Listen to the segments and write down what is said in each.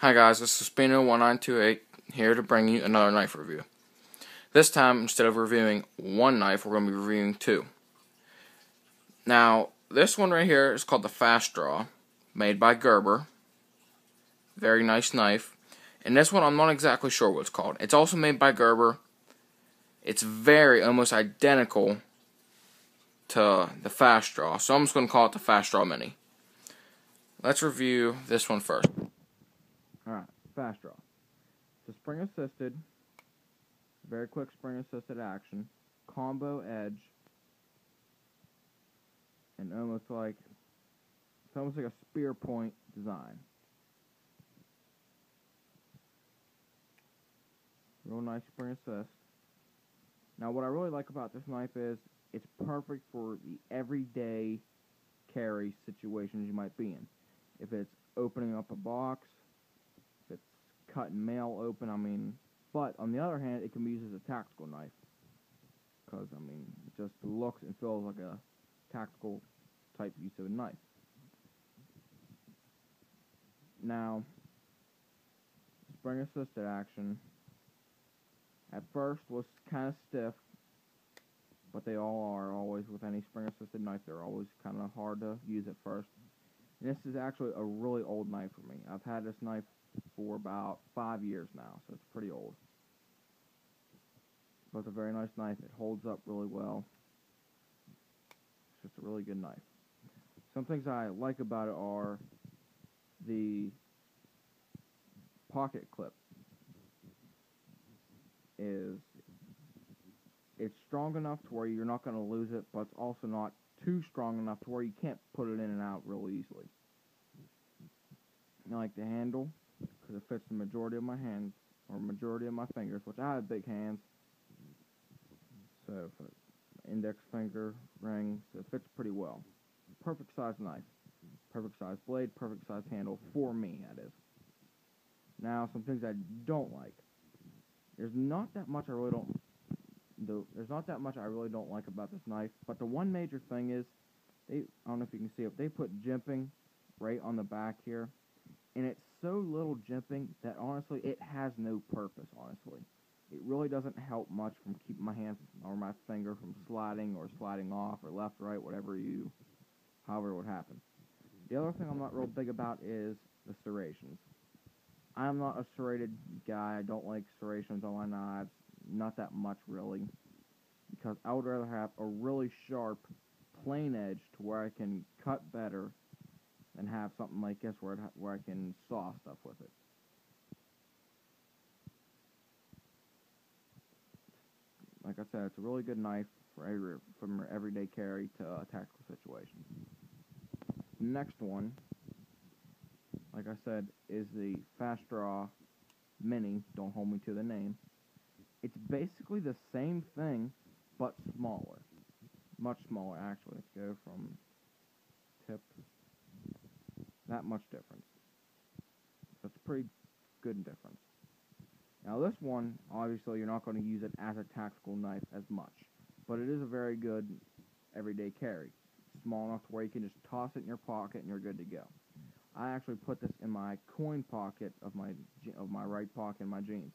Hi guys, this is Spino1928 here to bring you another knife review. This time, instead of reviewing one knife, we're going to be reviewing two. Now, this one right here is called the Fast Draw, made by Gerber. Very nice knife. And this one, I'm not exactly sure what it's called. It's also made by Gerber. It's very, almost identical to the Fast Draw, so I'm just going to call it the Fast Draw Mini. Let's review this one first. Alright, Fast Draw. It's a spring-assisted, very quick spring-assisted action, combo edge, and it's almost like a spear point design. Real nice spring assist. Now, what I really like about this knife is it's perfect for the everyday carry situations you might be in. If it's opening up a box, if it's cutting mail open, but on the other hand, it can be used as a tactical knife. Because, it just looks and feels like a tactical type use of a knife. Now, spring assisted action at first was kind of stiff, but they all are always with any spring assisted knife. They're always kind of hard to use at first. And this is actually a really old knife for me. I've had this knife for about 5 years now, so it's pretty old. But it's a very nice knife. It holds up really well. It's just a really good knife. Some things I like about it are the pocket clip. It's strong enough to where you're not going to lose it, but it's also not too strong enough to where you can't put it in and out real easily. I like the handle because it fits the majority of my hands, or majority of my fingers, which I have big hands. So, index finger, ring, so it fits pretty well. Perfect size knife. Perfect size blade, perfect size handle, for me, that is. Now, some things I don't like. There's not that much I really don't like about this knife, but the one major thing is, I don't know if you can see it, they put jimping right on the back here, and it's so little jimping that honestly, it has no purpose, honestly. It really doesn't help much from keeping my hands or my finger from sliding or sliding off or left, right, however it would happen. The other thing I'm not real big about is the serrations. I'm not a serrated guy. I don't like serrations on my knives. Not that much, really. Because I would rather have a really sharp, plain edge to where I can cut better than have something like this where I can saw stuff with it. Like I said, it's a really good knife from everyday carry to a tactical situation. Next one, like I said, is the Fast Draw Mini. Don't hold me to the name. It's basically the same thing, but smaller. Much smaller, actually. Let's go from tip. That much difference. That's a pretty good difference. Now this one, obviously, you're not going to use it as a tactical knife as much. But it is a very good everyday carry. It's small enough to where you can just toss it in your pocket and you're good to go. I actually put this in my coin pocket of my right pocket in my jeans.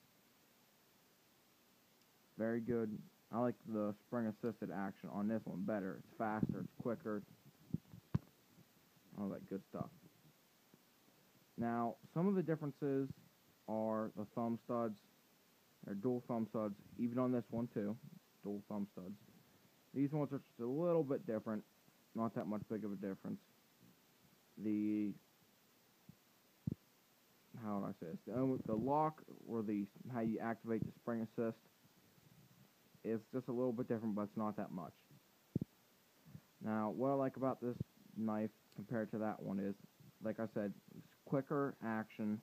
Very good. I like the spring-assisted action on this one better. It's faster, it's quicker, all that good stuff. Now, some of the differences are the thumb studs. They're dual thumb studs, even on this one too. Dual thumb studs. These ones are just a little bit different. Not that much big of a difference. How would I say this? The lock, or how you activate the spring assist, is just a little bit different, but it's not that much. Now, what I like about this knife compared to that one is, like I said, it's quicker action.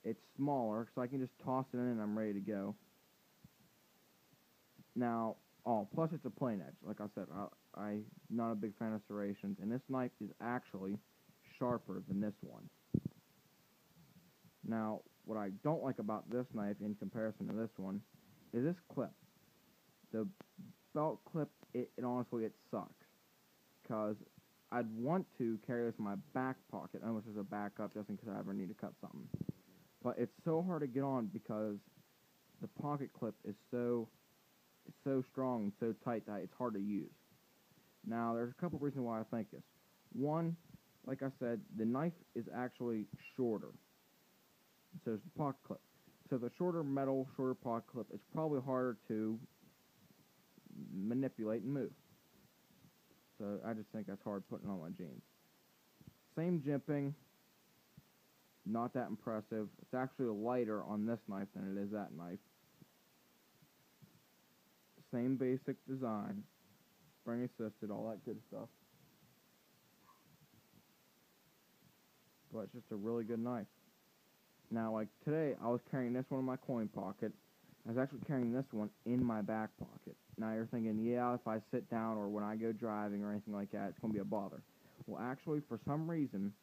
It's smaller, so I can just toss it in and I'm ready to go. Now, plus it's a plain edge. Like I said, I'm not a big fan of serrations, and this knife is actually sharper than this one. Now, what I don't like about this knife in comparison to this one is this clip. The belt clip, honestly, it sucks. Because I'd want to carry this in my back pocket, almost as a backup, just in case I ever need to cut something. But it's so hard to get on because the pocket clip is so strong and so tight that it's hard to use. Now, there's a couple reasons why I think this. One, like I said, the knife is actually shorter. So is the pocket clip. So the shorter metal, shorter pocket clip is probably harder to manipulate and move. So I just think that's hard putting on my jeans. Same jimping, not that impressive. It's actually lighter on this knife than it is that knife. Same basic design, spring assisted, all that good stuff. But it's just a really good knife. Now, like today, I was carrying this one in my coin pocket. I was actually carrying this one in my back pocket. Now you're thinking, yeah, if I sit down or when I go driving or anything like that, it's going to be a bother. Well, actually, for some reason,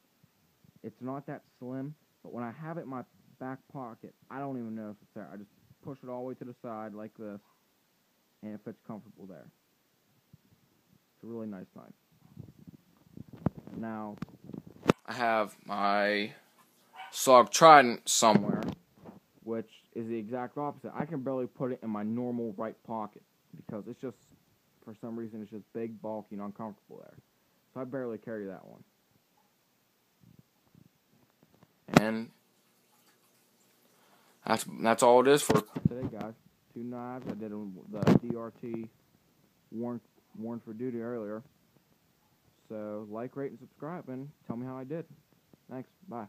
it's not that slim, but when I have it in my back pocket, I don't even know if it's there. I just push it all the way to the side like this, and it fits comfortable there. It's a really nice knife. Now, I have my SOG Trident somewhere, which is the exact opposite. I can barely put it in my normal right pocket because it's just, for some reason, it's just big, bulky, and uncomfortable there. So I barely carry that one. And that's all it is for today, guys. 2 knives. I did the DRT Worn for Duty earlier. So like, rate, and subscribe, and tell me how I did. Thanks. Bye.